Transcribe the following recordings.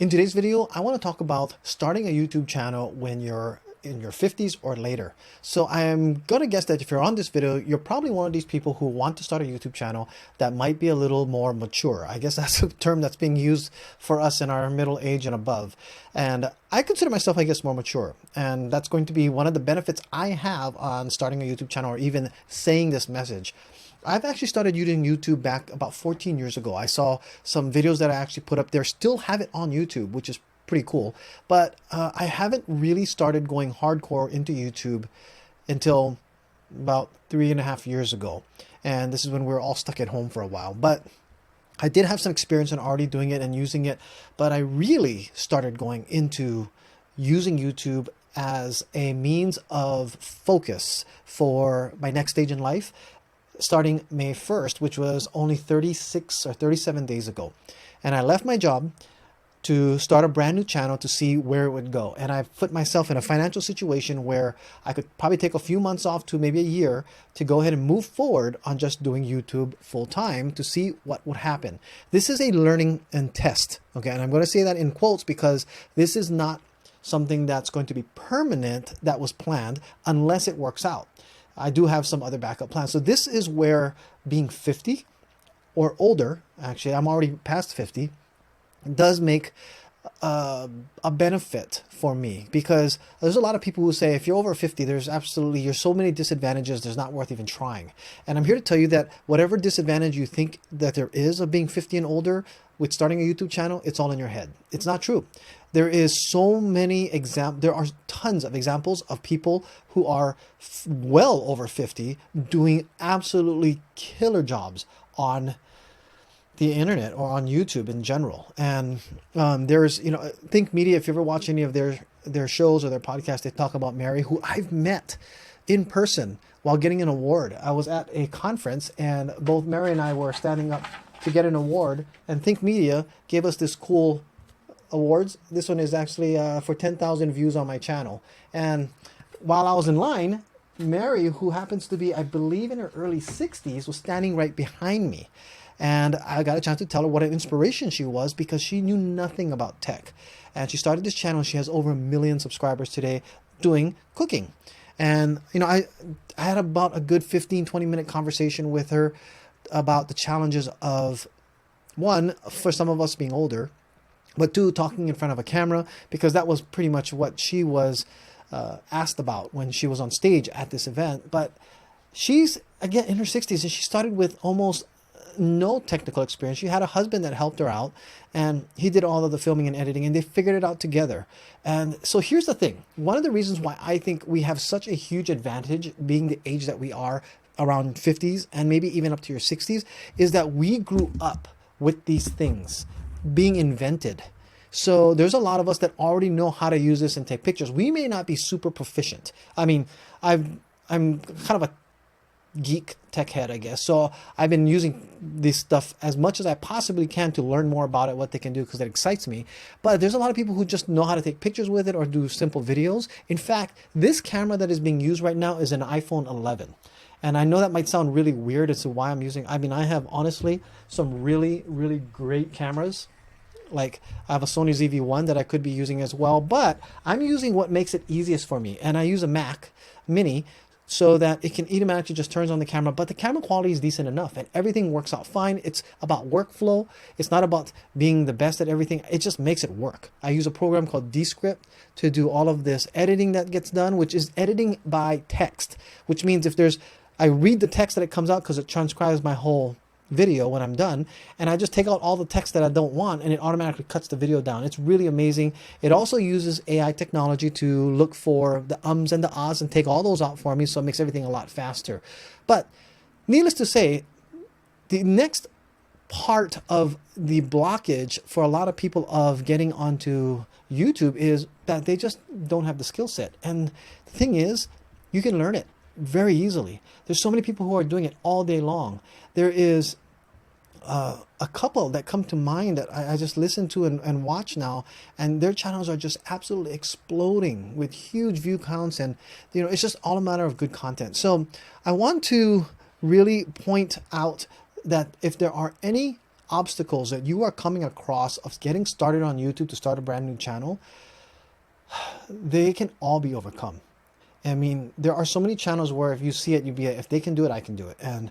In today's video, I want to talk about starting a YouTube channel when you're in your 50s or later. So I'm going to guess that if you're on this video, you're probably one of these people who want to start a YouTube channel that might be a little more mature. I guess that's a term that's being used for us in our middle age and above. And I consider myself, I guess, more mature. And that's going to be one of the benefits I have on starting a YouTube channel or even saying this message. I've actually started using YouTube back about 14 years ago. I saw some videos that I actually put up there, still have it on YouTube, which is pretty cool. But I haven't really started going hardcore into YouTube until about 3.5 years ago. And this is when we were all stuck at home for a while. But I did have some experience in already doing it and using it. But I really started going into using YouTube as a means of focus for my next stage in life, starting May 1st, which was only 36 or 37 days ago. And I left my job to start a brand new channel to see where it would go. And I put myself in a financial situation where I could probably take a few months off to maybe a year to go ahead and move forward on just doing YouTube full time to see what would happen. This is a learning and test. Okay. And I'm going to say that in quotes because this is not something that's going to be permanent that was planned unless it works out. I do have some other backup plans. So this is where being 50 or older, actually, I'm already past 50, does make a benefit for me, because there's a lot of people who say if you're over 50, there's so many disadvantages, there's not worth even trying. And I'm here to tell you that whatever disadvantage you think that there is of being 50 and older with starting a YouTube channel, it's all in your head. It's not true. There are tons of examples of people who are well over 50 doing absolutely killer jobs on the internet or on YouTube in general. And there's, Think Media, if you ever watch any of their shows or their podcasts, they talk about Mary, who I've met in person while getting an award. I was at a conference and both Mary and I were standing up to get an award, and Think Media gave us this cool awards. This one is actually for 10,000 views on my channel. And while I was in line, Mary, who happens to be, I believe, in her early 60s, was standing right behind me. And I got a chance to tell her what an inspiration she was, because she knew nothing about tech. And she started this channel. She has over 1 million subscribers today doing cooking. And, I had about a good 15-20 minute conversation with her about the challenges of, one, for some of us being older, but two, talking in front of a camera, because that was pretty much what she was asked about when she was on stage at this event. But she's, again, in her 60s, and she started with almost no technical experience. She had a husband that helped her out, and he did all of the filming and editing, and they figured it out together. And so here's the thing. One of the reasons why I think we have such a huge advantage being the age that we are, around 50s and maybe even up to your 60s, is that we grew up with these things being invented. So there's a lot of us that already know how to use this and take pictures. We may not be super proficient. I mean, I'm kind of a geek tech head, I guess. So I've been using this stuff as much as I possibly can to learn more about it, what they can do, because it excites me. But there's a lot of people who just know how to take pictures with it or do simple videos. In fact, this camera that is being used right now is an iPhone 11. And I know that might sound really weird as to why I'm using, I have honestly some really, really great cameras. Like I have a Sony ZV-1 that I could be using as well, but I'm using what makes it easiest for me. And I use a Mac Mini so that it can automatically just turns on the camera, but the camera quality is decent enough and everything works out fine. It's about workflow. It's not about being the best at everything. It just makes it work. I use a program called Descript to do all of this editing that gets done, which is editing by text, which means I read the text that it comes out because it transcribes my whole video when I'm done, and I just take out all the text that I don't want and it automatically cuts the video down. It's really amazing. It also uses AI technology to look for the ums and the ahs and take all those out for me, so it makes everything a lot faster. But needless to say, the next part of the blockage for a lot of people of getting onto YouTube is that they just don't have the skill set. And the thing is, you can learn it very easily. There's so many people who are doing it all day long. There is a couple that come to mind that I just listen to and watch now, and their channels are just absolutely exploding with huge view counts, and it's just all a matter of good content. So I want to really point out that if there are any obstacles that you are coming across of getting started on YouTube to start a brand new channel, they can all be overcome. I mean, there are so many channels where if you see it, you'd be like, if they can do it, I can do it. And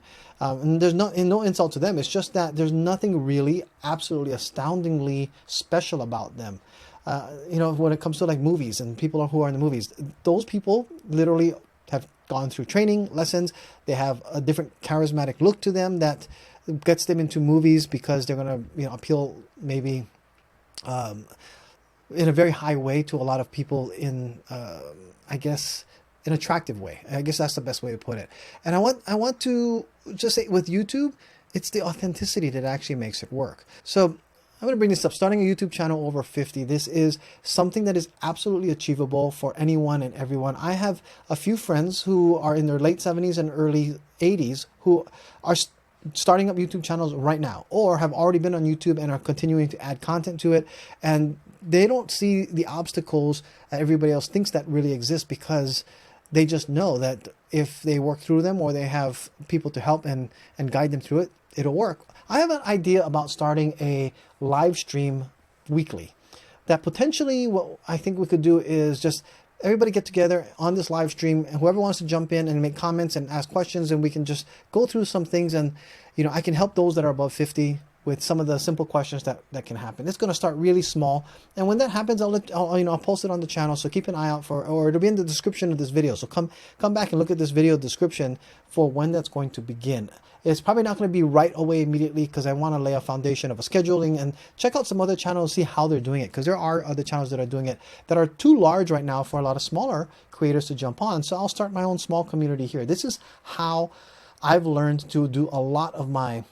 there's no insult to them. It's just that there's nothing really absolutely astoundingly special about them. You know, when it comes to like movies and people who are in the movies, those people literally have gone through training, lessons. They have a different charismatic look to them that gets them into movies because they're going to, you know, appeal maybe in a very high way to a lot of people in, I guess, an attractive way. I guess that's the best way to put it. And I want to just say with YouTube, it's the authenticity that actually makes it work. So I'm going to bring this up. Starting a YouTube channel over 50. This is something that is absolutely achievable for anyone and everyone. I have a few friends who are in their late 70s and early 80s who are starting up YouTube channels right now, or have already been on YouTube and are continuing to add content to it. And they don't see the obstacles that everybody else thinks that really exist, because they just know that if they work through them or they have people to help and guide them through it, it'll work. I have an idea about starting a live stream weekly that potentially what I think we could do is just everybody get together on this live stream, and whoever wants to jump in and make comments and ask questions, and we can just go through some things, and you know, I can help those that are above 50 with some of the simple questions that can happen. It's going to start really small, and when that happens, I'll post it on the channel. So keep an eye out for, or it'll be in the description of this video. So come back and look at this video description for when that's going to begin. It's probably not going to be right away immediately, because I want to lay a foundation of a scheduling and check out some other channels, see how they're doing it, because there are other channels that are doing it that are too large right now for a lot of smaller creators to jump on. So I'll start my own small community here. This is how I've learned to do a lot of my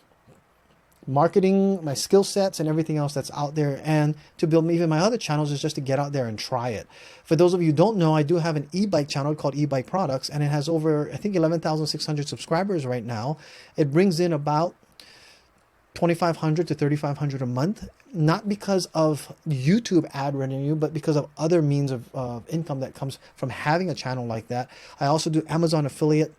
marketing, my skill sets, and everything else that's out there. And to build even my other channels is just to get out there and try it. For those of you who don't know, I do have an e-bike channel called e-bike products, and it has over, I think, 11,600 subscribers right now. It brings in about 2,500 to 3,500 a month, not because of YouTube ad revenue, but because of other means of income that comes from having a channel like that. I also do Amazon affiliate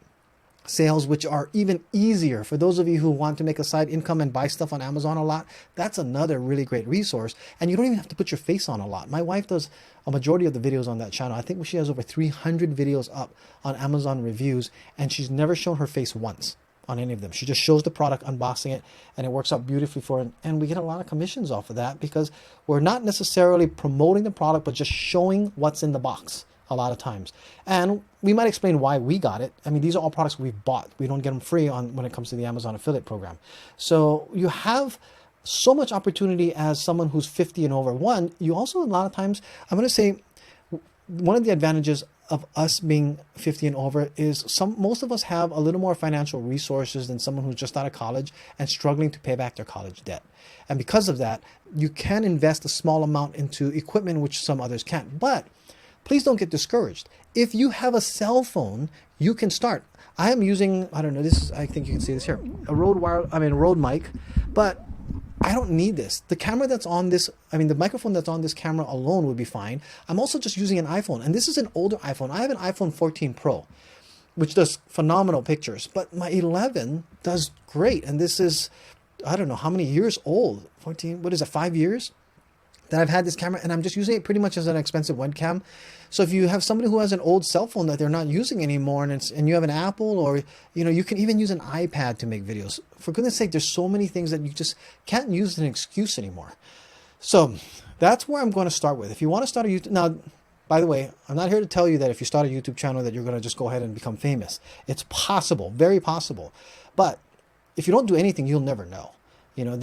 sales, which are even easier for those of you who want to make a side income and buy stuff on Amazon a lot. That's another really great resource, and you don't even have to put your face on a lot. My wife does a majority of the videos on that channel. I think she has over 300 videos up on Amazon reviews, and she's never shown her face once on any of them. She just shows the product, unboxing it, and it works out beautifully for her. And we get a lot of commissions off of that, because we're not necessarily promoting the product, but just showing what's in the box a lot of times. And we might explain why we got it. I mean, these are all products we've bought. We don't get them free when it comes to the Amazon affiliate program. So you have so much opportunity as someone who's 50 and over. One, you also, a lot of times, I'm going to say one of the advantages of us being 50 and over is most of us have a little more financial resources than someone who's just out of college and struggling to pay back their college debt. And because of that, you can invest a small amount into equipment, which some others can't. But please don't get discouraged. If you have a cell phone, you can start. I am using, I don't know, this is, I think you can see this here, a Rode mic, but I don't need this. The camera that's on this, the microphone that's on this camera alone would be fine. I'm also just using an iPhone, and this is an older iPhone. I have an iPhone 14 Pro, which does phenomenal pictures, but my 11 does great. And this is, I don't know how many years old, 14, what is it, 5 years that I've had this camera, and I'm just using it pretty much as an expensive webcam. So if you have somebody who has an old cell phone that they're not using anymore, and you have an Apple, or you can even use an iPad to make videos. For goodness sake, there's so many things that you just can't use as an excuse anymore. So that's where I'm going to start with. If you want to start a YouTube, now, by the way, I'm not here to tell you that if you start a YouTube channel that you're going to just go ahead and become famous. It's possible, very possible. But if you don't do anything, you'll never know. It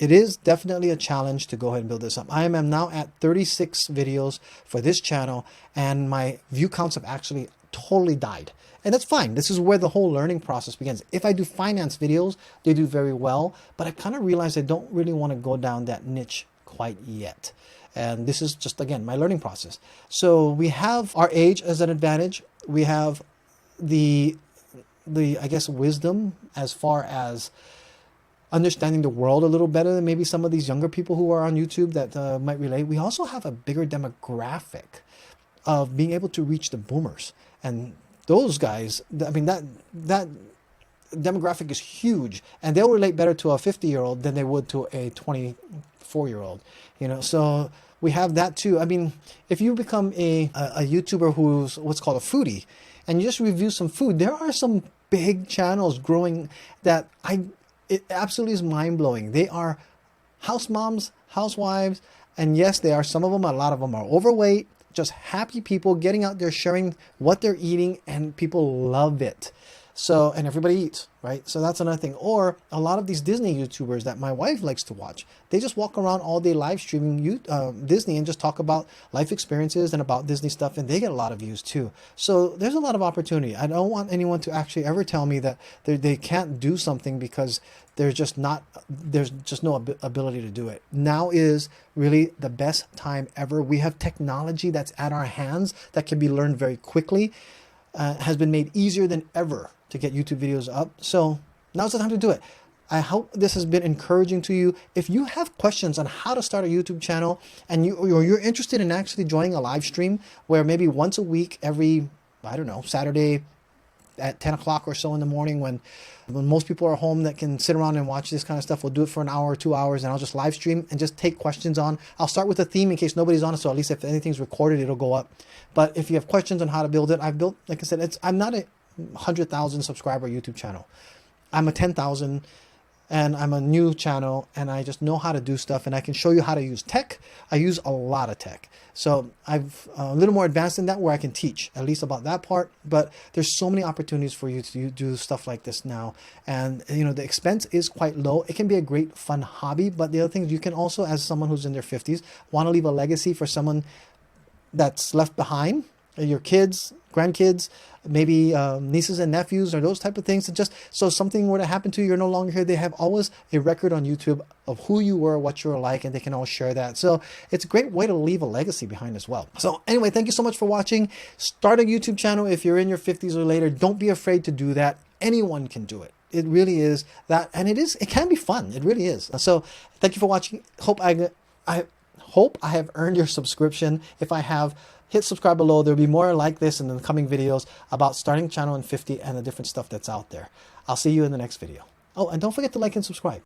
is definitely a challenge to go ahead and build this up. I am now at 36 videos for this channel, and my view counts have actually totally died. And that's fine. This is where the whole learning process begins. If I do finance videos, they do very well, but I kind of realized I don't really want to go down that niche quite yet. And this is just, again, my learning process. So we have our age as an advantage. We have the I guess, wisdom as far as understanding the world a little better than maybe some of these younger people who are on YouTube that might relate. We also have a bigger demographic of being able to reach the boomers, and those guys, that demographic is huge, and they'll relate better to a 50-year-old than they would to a 24-year-old, you know. So we have that too. I mean, if you become a YouTuber who's what's called a foodie, and you just review some food, there are some big channels growing that it absolutely is mind-blowing. They are house moms, housewives, and yes, they are, some of them, a lot of them are overweight, just happy people getting out there sharing what they're eating, and people love it. So, and everybody eats, right? So that's another thing. Or a lot of these Disney YouTubers that my wife likes to watch, they just walk around all day live streaming Disney and just talk about life experiences and about Disney stuff, and they get a lot of views too. So there's a lot of opportunity. I don't want anyone to actually ever tell me that they can't do something because there's just no ability to do it. Now is really the best time ever. We have technology that's at our hands that can be learned very quickly, has been made easier than ever to get YouTube videos up. So now's the time to do it. I hope this has been encouraging to you. If you have questions on how to start a YouTube channel, and you're interested in actually joining a live stream where maybe once a week, every, I don't know, Saturday at 10 o'clock or so in the morning, when most people are home that can sit around and watch this kind of stuff, we'll do it for an hour or 2 hours, and I'll just live stream and just take questions on. I'll start with a theme in case nobody's on it, so at least if anything's recorded, it'll go up. But if you have questions on how to build it, I've built, like I said, I'm not a 100,000 subscriber YouTube channel. I'm a 10,000, and I'm a new channel, and I just know how to do stuff, and I can show you how to use tech. I use a lot of tech. So I've a little more advanced in that, where I can teach at least about that part, but there's so many opportunities for you to do stuff like this now. And you know, the expense is quite low. It can be a great fun hobby, but the other thing, you can also, as someone who's in their 50s, want to leave a legacy for someone that's left behind, your kids, grandkids, maybe nieces and nephews, or those type of things. And just so something were to happen to you, you're no longer here, they have always a record on YouTube of who you were, what you were like, and they can all share that. So it's a great way to leave a legacy behind as well. So anyway, thank you so much for watching. Start a YouTube channel if you're in your 50s or later. Don't be afraid to do that. Anyone can do it. It really is that, and it can be fun. It really is. So thank you for watching. Hope I have earned your subscription. If I have, hit subscribe below. There'll be more like this in the coming videos about starting a channel in 50 and the different stuff that's out there. I'll see you in the next video. Oh, and don't forget to like and subscribe.